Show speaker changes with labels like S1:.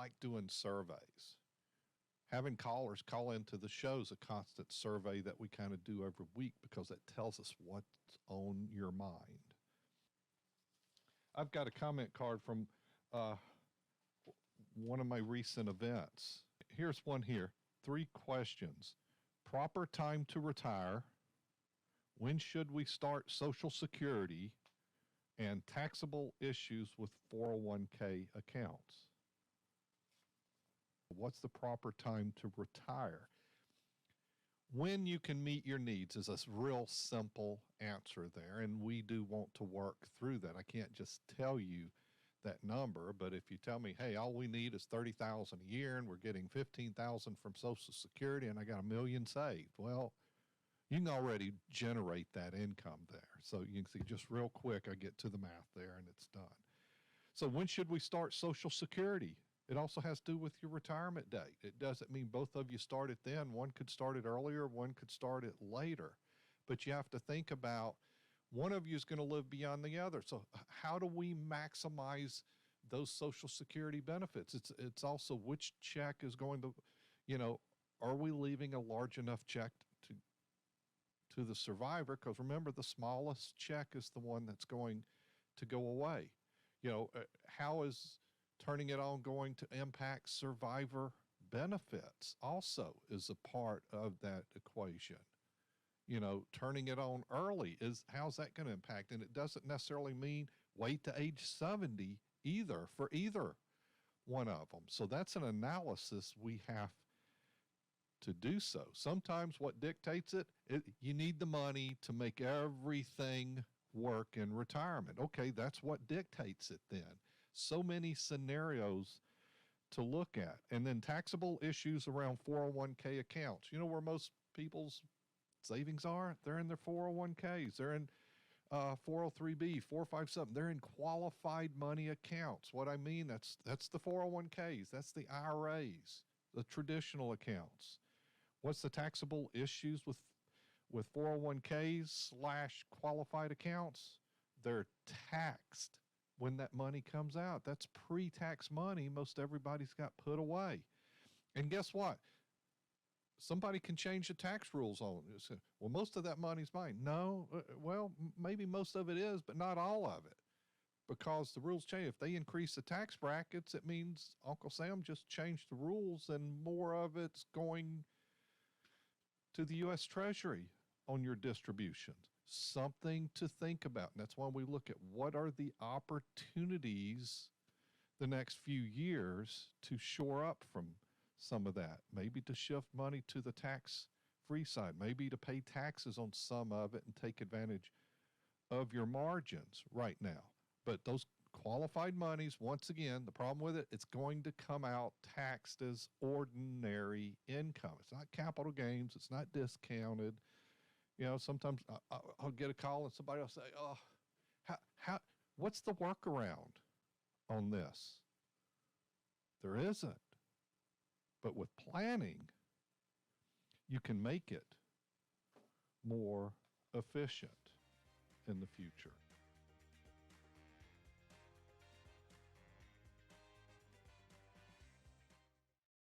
S1: like doing surveys. Having callers call into the show is a constant survey that we kind of do every week because it tells us what's on your mind. I've got a comment card from one of my recent events. Here's one here. 3 questions. Proper time to retire. When should we start Social Security? And taxable issues with 401k accounts. What's the proper time to retire? When you can meet your needs is a real simple answer there, and we do want to work through that. I can't just tell you that number, but if you tell me, hey, all we need is $30,000 a year and we're getting $15,000 from Social Security and I got $1 million saved, well, you can already generate that income there. So you can see just real quick, I get to the math there and it's done. So when should we start Social Security? It also has to do with your retirement date. It doesn't mean both of you start it then. One could start it earlier, one could start it later. But you have to think about one of you is going to live beyond the other. So how do we maximize those Social Security benefits? It's also which check is going to, are we leaving a large enough check to the survivor? Because remember, the smallest check is the one that's going to go away. How is turning it on going to impact survivor benefits? Also is a part of that equation. Turning it on early how's that going to impact? And it doesn't necessarily mean wait to age 70 either for either one of them. So that's an analysis we have to do so. Sometimes what dictates it, you need the money to make everything work in retirement. Okay, that's what dictates it then. So many scenarios to look at. And then taxable issues around 401k accounts. Where most people's savings are? They're in their 401ks. They're in 403b, 457. They're in qualified money accounts. What I mean, that's the 401ks. That's the IRAs, the traditional accounts. What's the taxable issues with 401ks / qualified accounts? They're taxed when that money comes out. That's pre-tax money most everybody's got put away. And guess what? Somebody can change the tax rules on it. Well, most of that money's mine. No, well, maybe most of it is, but not all of it. Because the rules change. If they increase the tax brackets, it means Uncle Sam just changed the rules and more of it's going to the U.S. Treasury on your distributions. Something to think about. And that's why we look at what are the opportunities the next few years to shore up from some of that. Maybe to shift money to the tax-free side. Maybe to pay taxes on some of it and take advantage of your margins right now. But those qualified monies, once again, the problem with it, it's going to come out taxed as ordinary income. It's not capital gains. It's not discounted. Sometimes I'll get a call and somebody will say, oh, what's the workaround on this? There isn't. But with planning, you can make it more efficient in the future.